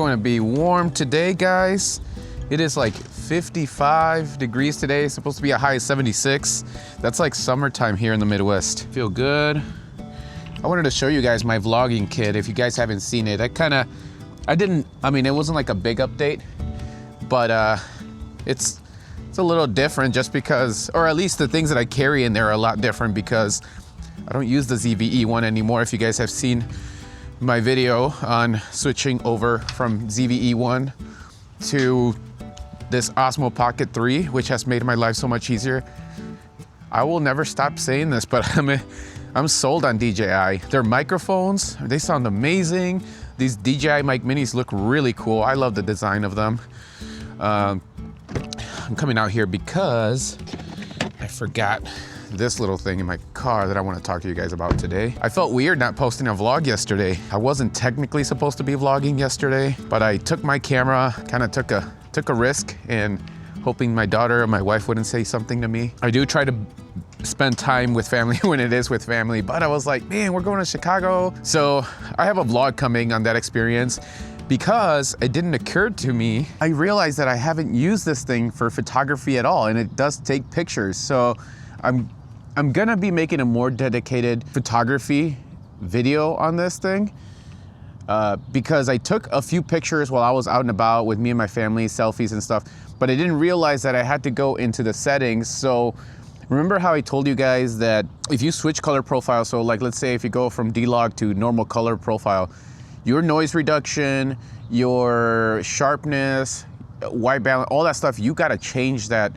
going to be warm today, guys. It is like 55 degrees today. It's supposed to be a high of 76. That's like summertime here in the Midwest. Feel good. I wanted to show you guys my vlogging kit. If you guys haven't seen it, I mean, it wasn't like a big update, but it's a little different just because, or at least the things that I carry in there are a lot different because I don't use the ZVE one anymore. If you guys have seen my video on switching over from ZVE 1 to this Osmo Pocket 3, which has made my life so much easier. I will never stop saying this, but I'm sold on DJI. Their microphones, they sound amazing. These DJI mic minis look really cool. I love the design of them. I'm coming out here because I forgot this little thing in my car that I want to talk to you guys about today. I felt weird not posting a vlog yesterday. I wasn't technically supposed to be vlogging yesterday, but I took my camera, kind of took a risk, and hoping my daughter or my wife wouldn't say something to me. I do try to spend time with family when it is with family, but I was like, man, we're going to Chicago. So I have a vlog coming on that experience because it didn't occur to me. I realized that I haven't used this thing for photography at all, and it does take pictures. So I'm gonna be making a more dedicated photography video on this thing because I took a few pictures while I was out and about with me and my family, selfies and stuff, but I didn't realize that I had to go into the settings. So remember how I told you guys that if you switch color profile, so like let's say if you go from D-Log to normal color profile, your noise reduction, your sharpness, white balance, all that stuff, you gotta change that.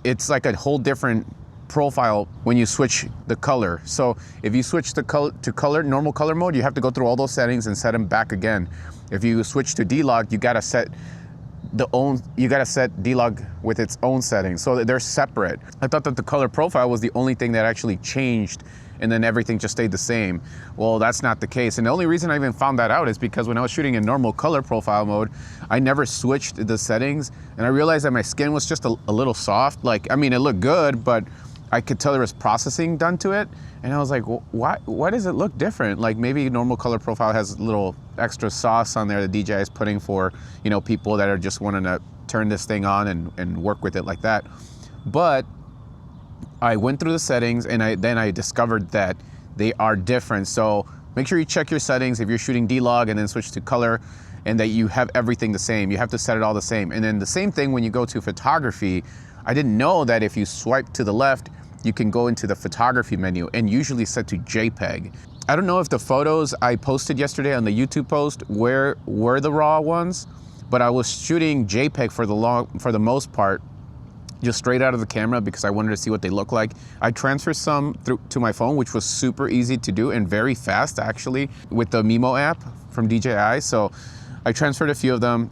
It's like a whole different profile when you switch the color. So if you switch the color to normal color mode, you have to go through all those settings and set them back again. If you switch to D-Log, you gotta set D-Log with its own settings, so that they're separate. I thought that the color profile was the only thing that actually changed and then everything just stayed the same. Well, that's not the case. And the only reason I even found that out is because when I was shooting in normal color profile mode, I never switched the settings, and I realized that my skin was just a little soft. Like, I mean, it looked good, but I could tell there was processing done to it. And I was like, well, why does it look different? Like maybe normal color profile has a little extra sauce on there that DJI is putting for, you know, people that are just wanting to turn this thing on and work with it like that. But I went through the settings and then I discovered that they are different. So make sure you check your settings if you're shooting D-Log and then switch to color, and that you have everything the same. You have to set it all the same. And then the same thing when you go to photography. I didn't know that if you swipe to the left, you can go into the photography menu and usually set to JPEG. I don't know if the photos I posted yesterday on the YouTube post were the raw ones, but I was shooting JPEG for the most part, just straight out of the camera because I wanted to see what they look like. I transferred some to my phone, which was super easy to do and very fast actually with the Mimo app from DJI. So I transferred a few of them.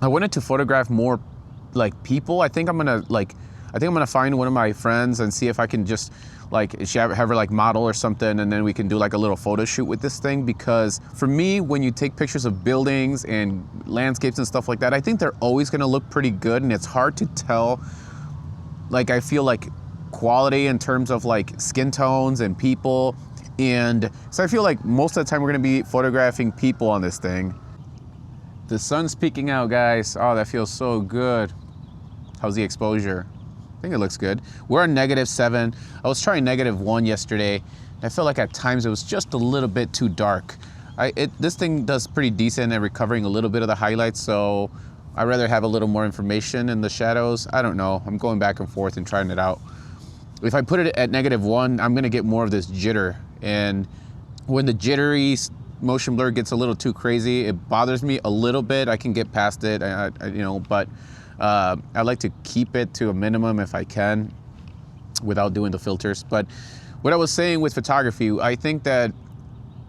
I wanted to photograph more like people. I think I'm gonna find one of my friends and see if I can just like have her like model or something, and then we can do like a little photo shoot with this thing. Because for me, when you take pictures of buildings and landscapes and stuff like that, I think they're always gonna look pretty good, and it's hard to tell. Like I feel like quality in terms of like skin tones and people, and so I feel like most of the time we're gonna be photographing people on this thing. The sun's peeking out, guys. Oh, that feels so good. How's the exposure? I think it looks good. We're on -7. I was trying -1 yesterday. I felt like at times it was just a little bit too dark. This thing does pretty decent at recovering a little bit of the highlights, so I'd rather have a little more information in the shadows. I don't know. I'm going back and forth and trying it out. If I put it at -1, I'm gonna get more of this jitter. And when the jittery motion blur gets a little too crazy, it bothers me a little bit. I can get past it, but I like to keep it to a minimum if I can without doing the filters. But what I was saying with photography, I think that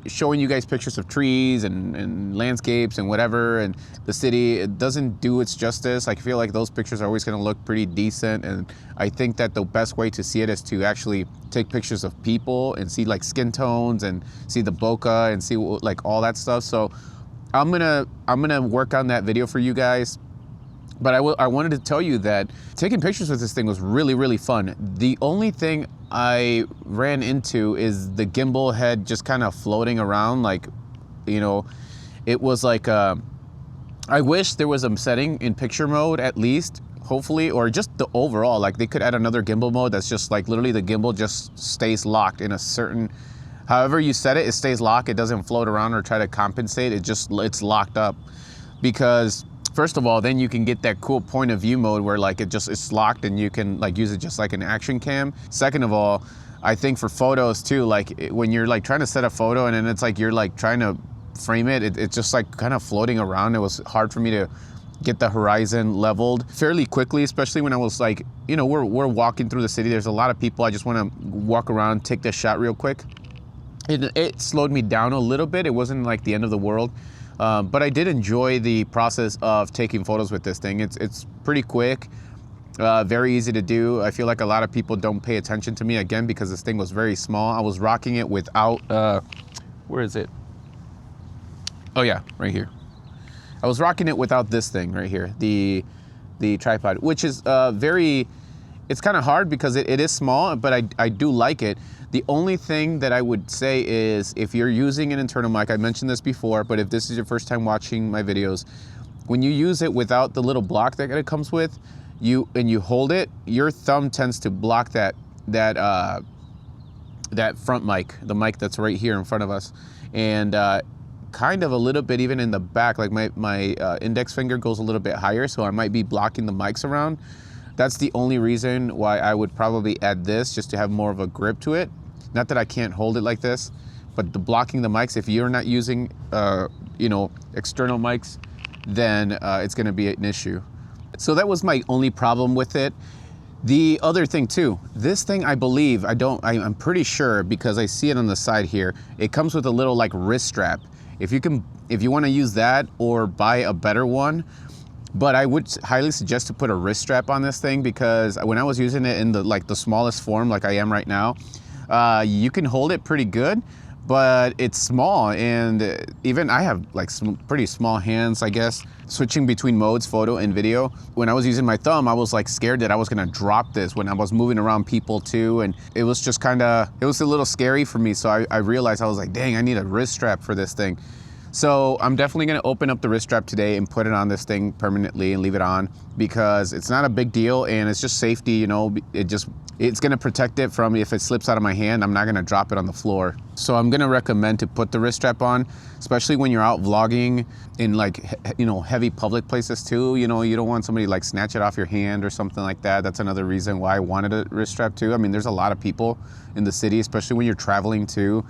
showing you guys pictures of trees and landscapes and whatever and the city, it doesn't do its justice. I feel like those pictures are always going to look pretty decent, and I think that the best way to see it is to actually take pictures of people and see like skin tones and see the bokeh and see like all that stuff. So I'm gonna work on that video for you guys. But I wanted to tell you that taking pictures with this thing was really, really fun. The only thing I ran into is the gimbal head just kind of floating around, like, you know, it was like I wish there was a setting in picture mode at least, hopefully, or just the overall, like they could add another gimbal mode that's just like literally the gimbal just stays locked in a certain, however you set it, it stays locked. It doesn't float around or try to compensate. It's locked up. Because first of all, then you can get that cool point of view mode where like it's locked and you can like use it just like an action cam. Second of all, I think for photos too, like when you're like trying to set a photo and then it's like you're like trying to frame it, it's just like kind of floating around. It was hard for me to get the horizon leveled fairly quickly, especially when I was like, you know, we're walking through the city. There's a lot of people. I just want to walk around, take this shot real quick. It slowed me down a little bit. It wasn't like the end of the world. But I did enjoy the process of taking photos with this thing. It's pretty quick, very easy to do. I feel like a lot of people don't pay attention to me, again, because this thing was very small. I was rocking it without, where is it? Oh yeah, right here. I was rocking it without this thing right here, the tripod, which is it's kind of hard because it is small, but I do like it. The only thing that I would say is if you're using an internal mic, I mentioned this before, but if this is your first time watching my videos, when you use it without the little block that it comes with, you hold it, your thumb tends to block that front mic, the mic that's right here in front of us, and kind of a little bit even in the back, like my index finger goes a little bit higher, so I might be blocking the mics around. That's the only reason why I would probably add this, just to have more of a grip to it. Not that I can't hold it like this, but the blocking the mics, if you're not using, you know, external mics, then it's gonna be an issue. So that was my only problem with it. The other thing too, this thing, I believe, I'm pretty sure, because I see it on the side here, it comes with a little like wrist strap. If you wanna use that or buy a better one, but I would highly suggest to put a wrist strap on this thing, because when I was using it in the smallest form like I am right now, you can hold it pretty good, but it's small, and even I have like some pretty small hands, I guess. Switching between modes, photo and video, when I was using my thumb, I was like scared that I was gonna drop this when I was moving around people too, and it was just it was a little scary for me. So I realized, I was like, dang, I need a wrist strap for this thing. So I'm definitely gonna open up the wrist strap today and put it on this thing permanently and leave it on, because it's not a big deal and it's just safety, you know. It's gonna protect it from, if it slips out of my hand, I'm not gonna drop it on the floor. So I'm gonna recommend to put the wrist strap on, especially when you're out vlogging in like, you know, heavy public places too. You know, you don't want somebody like snatch it off your hand or something like that. That's another reason why I wanted a wrist strap too. I mean, there's a lot of people in the city, especially when you're traveling too.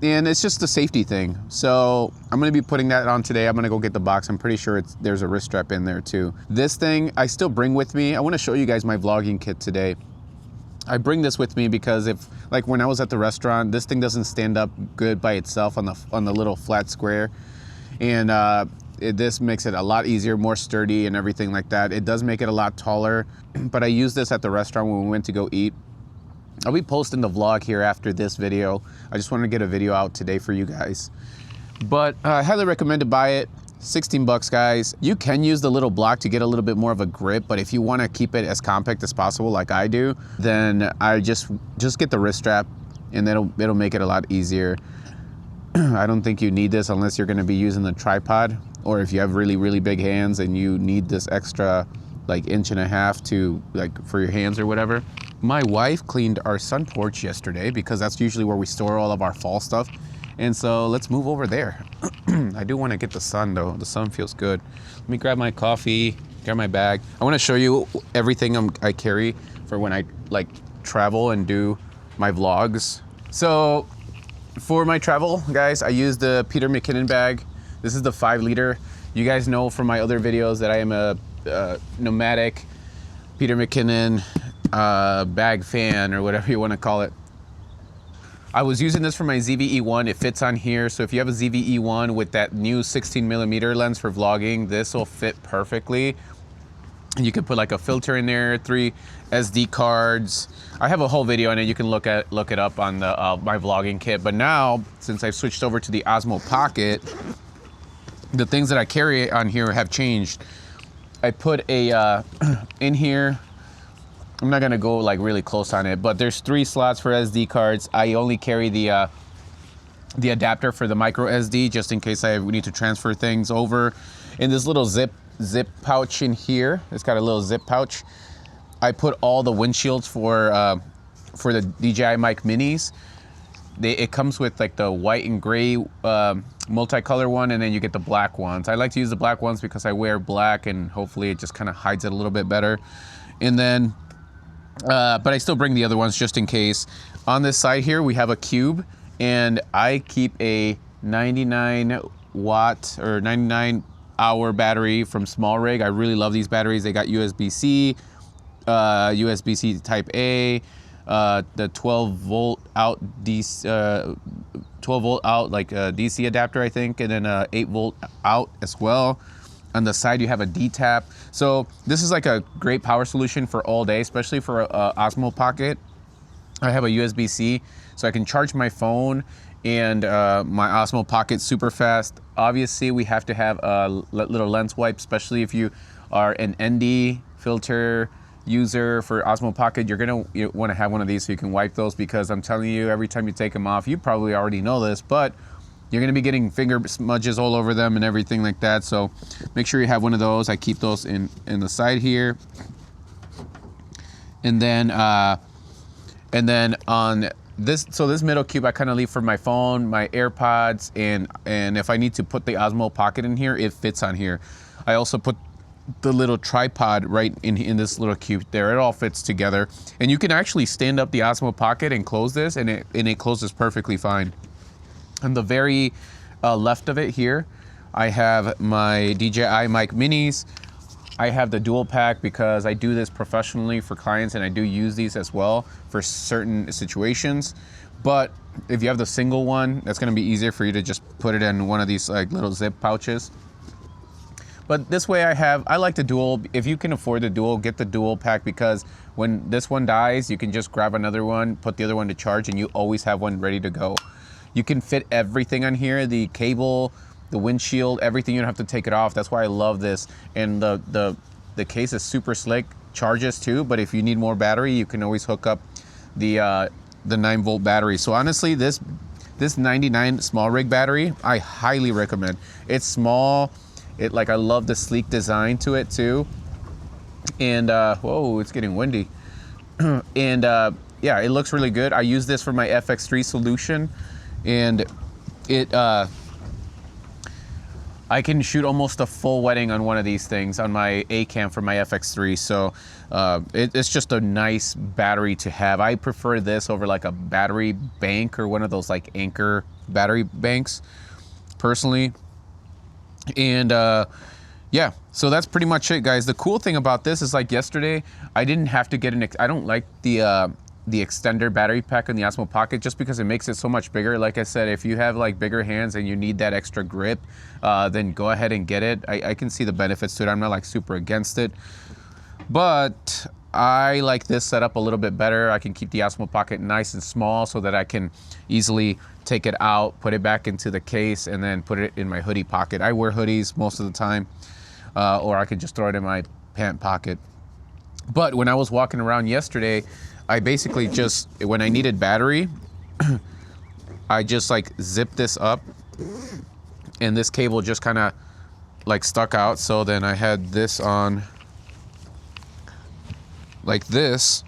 And it's just a safety thing. So I'm gonna be putting that on today. I'm gonna go get the box. I'm pretty sure there's a wrist strap in there too. This thing I still bring with me. I wanna show you guys my vlogging kit today. I bring this with me because like when I was at the restaurant, this thing doesn't stand up good by itself on the little flat square. And this makes it a lot easier, more sturdy and everything like that. It does make it a lot taller, but I used this at the restaurant when we went to go eat. I'll be posting the vlog here after this video. I just wanted to get a video out today for you guys. But I highly recommend to buy it. 16 bucks, guys. You can use the little block to get a little bit more of a grip, but if you want to keep it as compact as possible like I do, then I just get the wrist strap, and it'll make it a lot easier. I don't think you need this unless you're going to be using the tripod, or if you have really, really big hands and you need this extra like 1.5 inches to like for your hands or whatever. My wife cleaned our sun porch yesterday, because that's usually where we store all of our fall stuff. And so let's move over there. I do want to get the sun though. The sun feels good. Let me grab my coffee, grab my bag. I want to show you everything I carry for when I like travel and do my vlogs. So for my travel, guys, I use the Peter McKinnon bag. This is the 5 liter. You guys know from my other videos that I am a nomadic Peter McKinnon bag fan, or whatever you want to call it. I was using this for my ZV-E1. It fits on here, so if you have a ZV-E1 with that new 16mm lens for vlogging, this will fit perfectly. And you can put like a filter in there, 3 SD cards. I have a whole video on it. You can look it up on the my vlogging kit. But now, since I've switched over to the Osmo Pocket, the things that I carry on here have changed. I put a in here. I'm not gonna go like really close on it, but there's 3 slots for SD cards. I only carry the adapter for the micro SD, just in case I need to transfer things over. In this little zip pouch in here, it's got a little zip pouch. I put all the windshields for the DJI mic minis. It comes with like the white and gray multicolor one, and then you get the black ones. I like to use the black ones because I wear black, and hopefully it just kind of hides it a little bit better. And then, but I still bring the other ones just in case. On this side here, we have a cube, and I keep a 99 watt or 99 hour battery from Small Rig. I really love these batteries. They got USB-C, USB-C Type A, the 12 volt out DC, 12 volt out like a DC adapter, I think, and then 8 volt out as well. On the side, you have a D-tap. So this is like a great power solution for all day, especially for Osmo Pocket. I have a USB-C, so I can charge my phone and my Osmo Pocket super fast. Obviously, we have to have a little lens wipe, especially if you are an ND filter user for Osmo Pocket. You're gonna want to have one of these so you can wipe those, because I'm telling you, every time you take them off, you probably already know this, but you're gonna be getting finger smudges all over them and everything like that. So make sure you have one of those. I keep those in the side here. And then on this, so this middle cube I kind of leave for my phone, my AirPods, and if I need to put the Osmo Pocket in here, it fits on here. I also put the little tripod right in this little cube there. It all fits together, and you can actually stand up the Osmo Pocket and close this, and it closes perfectly fine. On the very left of it here, I have my DJI mic minis. I have the dual pack because I do this professionally for clients, and I do use these as well for certain situations. But if you have the single one, that's gonna be easier for you to just put it in one of these like little zip pouches. But this way I like the dual. If you can afford the dual, get the dual pack, because when this one dies, you can just grab another one, put the other one to charge, and you always have one ready to go. You can fit everything on here, the cable, the windshield, everything. You don't have to take it off. That's why I love this. And the case is super slick, charges too, but if you need more battery, you can always hook up the 9 volt battery. So honestly, this 99 Small Rig battery, I highly recommend. It's small. I love the sleek design to it too. And whoa, it's getting windy. And yeah, it looks really good. I use this for my FX3 solution, and I can shoot almost a full wedding on one of these things on my A cam for my FX3. So it's just a nice battery to have. I prefer this over like a battery bank or one of those like Anchor battery banks personally. And yeah, so that's pretty much it, guys. The cool thing about this is, like yesterday, I didn't have to get I don't like the extender battery pack in the Osmo Pocket, just because it makes it so much bigger. Like I said, if you have like bigger hands and you need that extra grip, then go ahead and get it. I can see the benefits to it. I'm not like super against it, but I like this setup a little bit better. I can keep the Osmo Pocket nice and small so that I can easily take it out, put it back into the case, and then put it in my hoodie pocket. I wear hoodies most of the time, or I could just throw it in my pant pocket. But when I was walking around yesterday, I basically just, when I needed battery, I just like zipped this up, and this cable just kind of like stuck out. So then I had this on like this,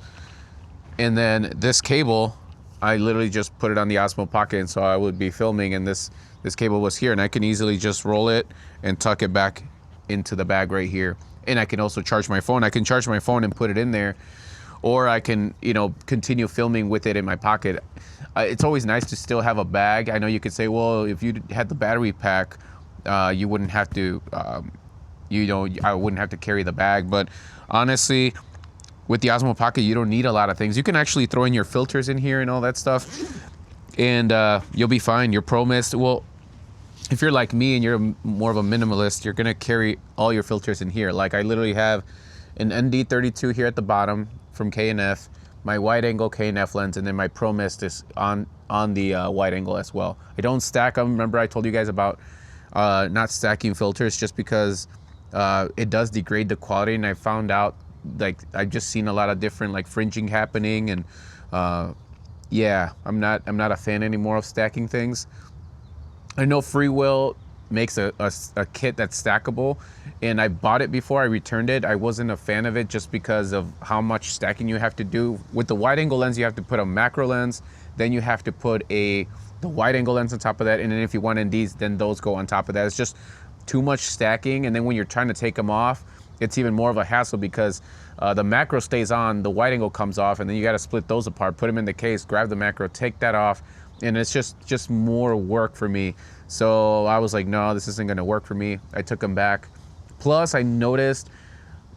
and then this cable, I literally just put it on the Osmo Pocket, and so I would be filming, and this cable was here, and I can easily just roll it and tuck it back into the bag right here. And I can also charge my phone. I can charge my phone and put it in there, or I can, continue filming with it in my pocket. It's always nice to still have a bag. I know you could say, well, if you had the battery pack, you wouldn't have to, I wouldn't have to carry the bag. But honestly, with the Osmo Pocket, you don't need a lot of things. You can actually throw in your filters in here and all that stuff, and you'll be fine. Your Pro Mist, well, if you're like me and you're more of a minimalist, you're gonna carry all your filters in here. Like I literally have an ND32 here at the bottom from K&F, my wide angle K&F lens, and then my Pro Mist is on the wide angle as well. I don't stack them. Remember I told you guys about not stacking filters, just because it does degrade the quality, and I found out, like, I've just seen a lot of different like fringing happening, and yeah, I'm not a fan anymore of stacking things. I know free will makes a kit that's stackable, and I bought it before. I returned it. I wasn't a fan of it just because of how much stacking you have to do. With the wide angle lens, you have to put a macro lens, then you have to put the wide angle lens on top of that, and then if you want NDs, then those go on top of that. It's just too much stacking, and then when you're trying to take them off, it's even more of a hassle because the macro stays on, the wide angle comes off, and then you got to split those apart, put them in the case, grab the macro, take that off, and it's just more work for me. So I was like, no, this isn't gonna work for me. I took them back. Plus, I noticed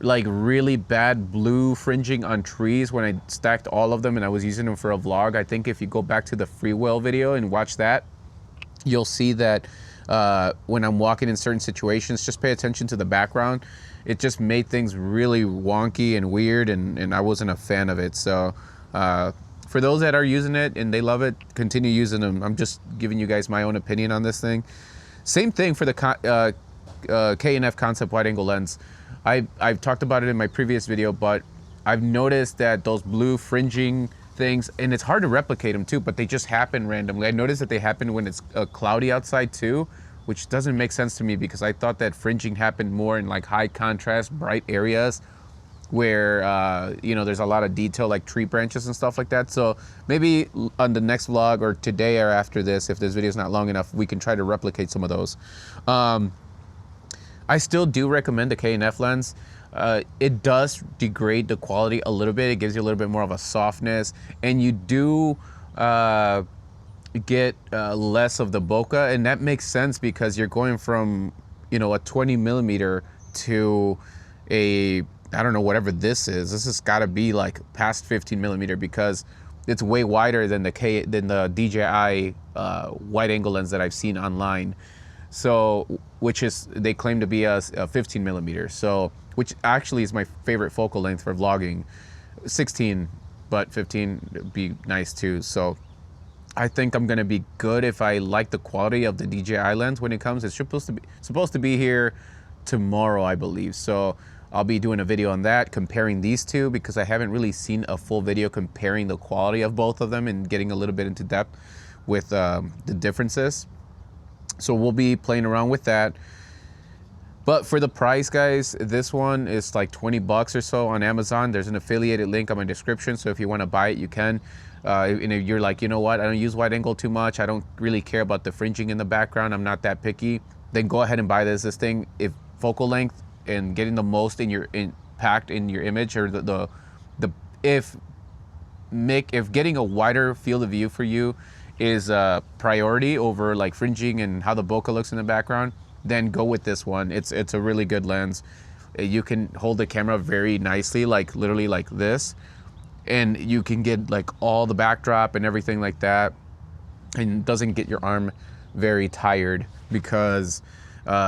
like really bad blue fringing on trees when I stacked all of them and I was using them for a vlog. I think if you go back to the free will video and watch that, you'll see that when I'm walking in certain situations, just pay attention to the background. It just made things really wonky and weird, and I wasn't a fan of it. So for those that are using it and they love it, continue using them. I'm just giving you guys my own opinion on this thing. Same thing for the K&F concept wide angle lens. I've talked about it in my previous video, but I've noticed that those blue fringing things, and it's hard to replicate them too, but they just happen randomly. I noticed that they happen when it's cloudy outside too, which doesn't make sense to me because I thought that fringing happened more in like high contrast, bright areas where you know, there's a lot of detail like tree branches and stuff like that. So maybe on the next vlog or today or after this, if this video is not long enough, we can try to replicate some of those. I still do recommend the K&F lens. It does degrade the quality a little bit. It gives you a little bit more of a softness, and you do get less of the bokeh, and that makes sense because you're going from, you know, a 20 millimeter to a, I don't know, whatever this is. This has got to be like past 15 millimeter because it's way wider than the DJI wide angle lens that I've seen online. So, which is, they claim to be a 15 millimeter. So, which actually is my favorite focal length for vlogging. 16, but 15 would be nice too. So I think I'm gonna be good if I like the quality of the DJI lens when it comes. It's supposed to be here tomorrow, I believe. So I'll be doing a video on that, comparing these two, because I haven't really seen a full video comparing the quality of both of them and getting a little bit into depth with the differences. So we'll be playing around with that. But for the price, guys, this one is like 20 bucks or so on Amazon. There's an affiliated link on my description, so if you want to buy it, you can. And if you're like, you know what, I don't use wide angle too much, I don't really care about the fringing in the background, I'm not that picky, then go ahead and buy this thing. If focal length and getting the most packed in your image, or if getting a wider field of view for you is a priority over like fringing and how the bokeh looks in the background, then go with this one. It's a really good lens. You can hold the camera very nicely, like literally like this, and you can get like all the backdrop and everything like that, and doesn't get your arm very tired, because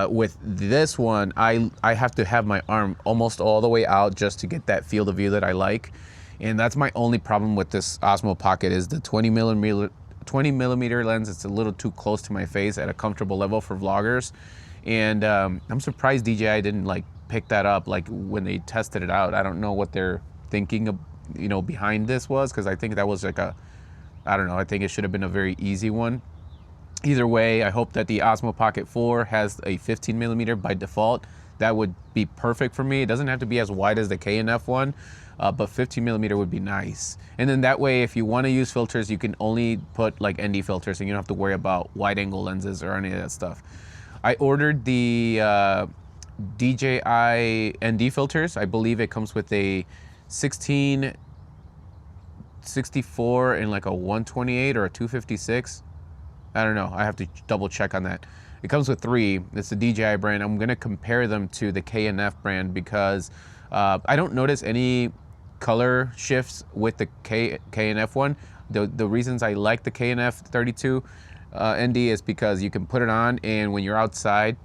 with this one I have to have my arm almost all the way out just to get that field of view that I like. And that's my only problem with this Osmo Pocket, is the 20 millimeter lens. It's a little too close to my face at a comfortable level for vloggers. And I'm surprised DJI didn't like pick that up like when they tested it out. I don't know what they're thinking of, you know, behind this was, because I think that was like I don't know, I think it should have been a very easy one. Either way, I hope that the Osmo Pocket 4 has a 15 millimeter by default. That would be perfect for me. It doesn't have to be as wide as the K&F one, but 15 millimeter would be nice. And then that way, if you want to use filters, you can only put like ND filters, and you don't have to worry about wide angle lenses or any of that stuff. I ordered the DJI ND filters. I believe it comes with a 16, 64, and like a 128 or a 256. I don't know. I have to double check on that. It comes with 3. It's the DJI brand. I'm going to compare them to the K&F brand because I don't notice any color shifts with the K&F one. The reasons I like the K&F 32 ND is because you can put it on, and when you're outside,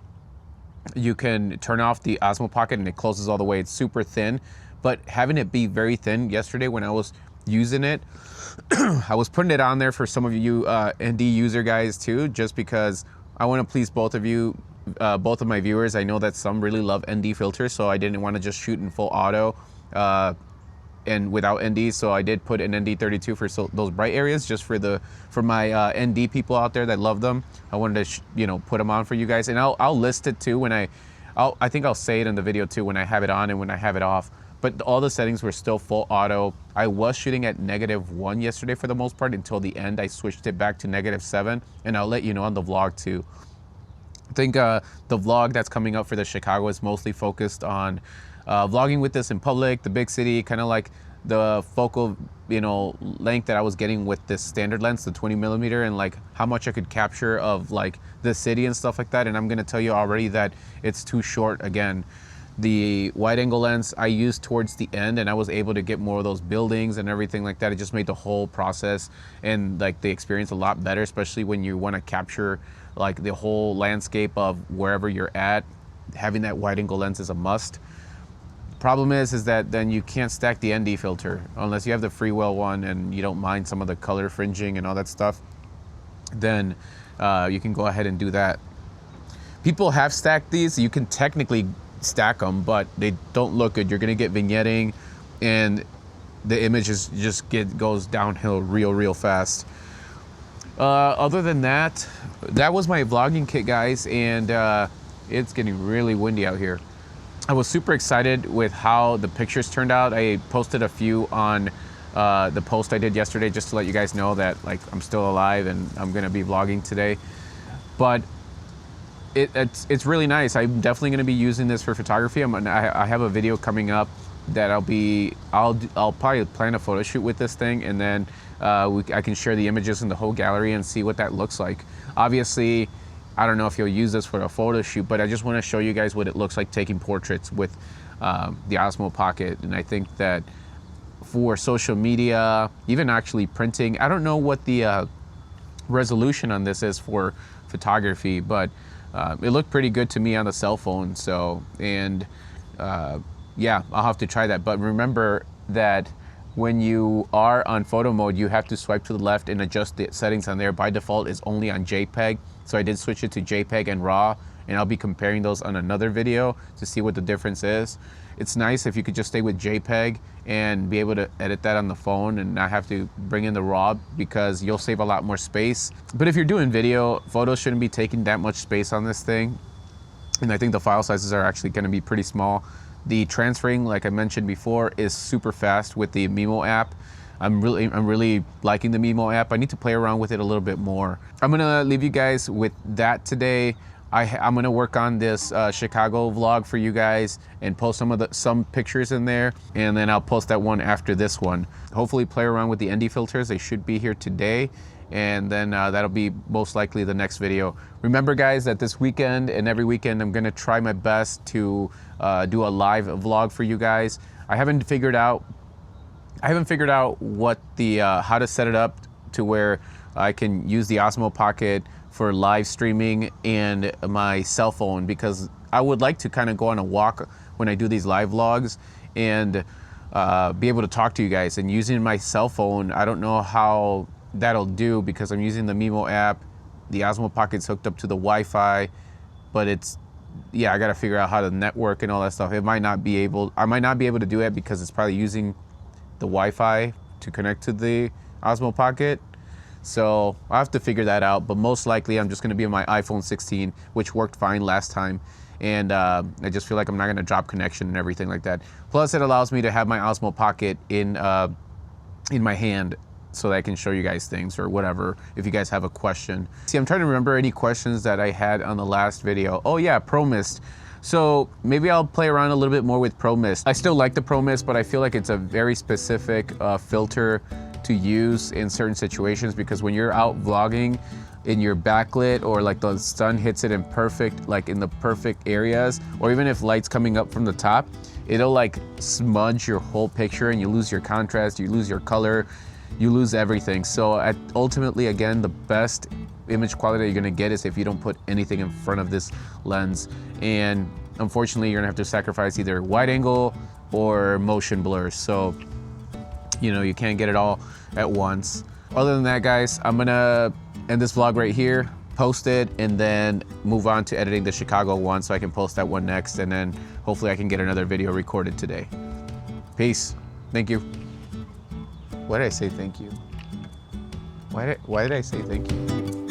you can turn off the Osmo Pocket and it closes all the way. It's super thin, but having it be very thin, yesterday when I was using it, I was putting it on there for some of you ND user guys too, just because I want to please both of you, both of my viewers. I know that some really love ND filters, so I didn't want to just shoot in full auto and without ND, so I did put an ND32 for those bright areas, just for my ND people out there that love them. I wanted to put them on for you guys, and I'll list it too when I think I'll say it in the video too when I have it on and when I have it off. But all the settings were still full auto. I was shooting at -1 yesterday for the most part until the end. I switched it back to -7, and I'll let you know on the vlog too. I think the vlog that's coming up for the Chicago is mostly focused on vlogging with this in public, the big city, kind of like the focal length that I was getting with this standard lens, the 20mm, and like how much I could capture of like the city and stuff like that. And I'm gonna tell you already that it's too short again. The wide angle lens I used towards the end, and I was able to get more of those buildings and everything like that. It just made the whole process and like the experience a lot better, especially when you want to capture like the whole landscape of wherever you're at. Having that wide angle lens is a must. Problem is that then you can't stack the ND filter unless you have the Freewell one and you don't mind some of the color fringing and all that stuff. Then you can go ahead and do that. People have stacked these. You can technically stack them, but they don't look good. You're gonna get vignetting, and the image goes downhill real fast. Other than that, that was my vlogging kit, guys, and it's getting really windy out here. I was super excited with how the pictures turned out. I posted a few on the post I did yesterday just to let you guys know that like I'm still alive and I'm gonna be vlogging today. But it's really nice. I'm definitely going to be using this for photography. I have a video coming up that I'll probably plan a photo shoot with this thing, and then I can share the images in the whole gallery and see what that looks like. Obviously, I don't know if you'll use this for a photo shoot, but I just want to show you guys what it looks like taking portraits with the Osmo Pocket. And I think that for social media, even actually printing, I don't know what the resolution on this is for photography, but it looked pretty good to me on the cell phone. So, and yeah, I'll have to try that. But remember that when you are on photo mode, you have to swipe to the left and adjust the settings on there. By default, it's only on JPEG. So I did switch it to JPEG and RAW, and I'll be comparing those on another video to see what the difference is. It's nice if you could just stay with JPEG and be able to edit that on the phone and not have to bring in the RAW, because you'll save a lot more space. But if you're doing video, photos shouldn't be taking that much space on this thing. And I think the file sizes are actually going to be pretty small. The transferring, like I mentioned before, is super fast with the Mimo app. I'm really liking the Mimo app. I need to play around with it a little bit more. I'm gonna leave you guys with that today. I'm gonna work on this Chicago vlog for you guys and post some pictures in there, and then I'll post that one after this one. Hopefully play around with the ND filters. They should be here today, and then that'll be most likely the next video. Remember, guys, that this weekend and every weekend I'm gonna try my best to do a live vlog for you guys. I haven't figured out what the how to set it up to where I can use the Osmo Pocket for live streaming and my cell phone, because I would like to kind of go on a walk when I do these live vlogs and be able to talk to you guys. And using my cell phone, I don't know how that'll do, because I'm using the Mimo app. The Osmo Pocket's hooked up to the Wi-Fi, but yeah, I got to figure out how to network and all that stuff. I might not be able to do it because it's probably using the Wi-Fi to connect to the Osmo Pocket. So I'll have to figure that out, but most likely I'm just going to be on my iPhone 16, which worked fine last time. And I just feel like I'm not going to drop connection and everything like that. Plus, it allows me to have my Osmo Pocket in my hand so that I can show you guys things or whatever if you guys have a question. See, I'm trying to remember any questions that I had on the last video. Oh yeah, Pro Mist. So maybe I'll play around a little bit more with Pro Mist. I still like the Pro Mist, but I feel like it's a very specific filter to use in certain situations, because when you're out vlogging in your backlit, or like the sun hits it in the perfect areas, or even if light's coming up from the top, it'll like smudge your whole picture and you lose your contrast, you lose your color, you lose everything. So ultimately, again, the best image quality you're gonna get is if you don't put anything in front of this lens. And unfortunately, you're gonna have to sacrifice either wide angle or motion blur. So, you can't get it all at once. Other than that, guys, I'm gonna end this vlog right here, post it, and then move on to editing the Chicago one so I can post that one next, and then hopefully I can get another video recorded today. Peace. Thank you. Why did I say thank you? Why did I say thank you?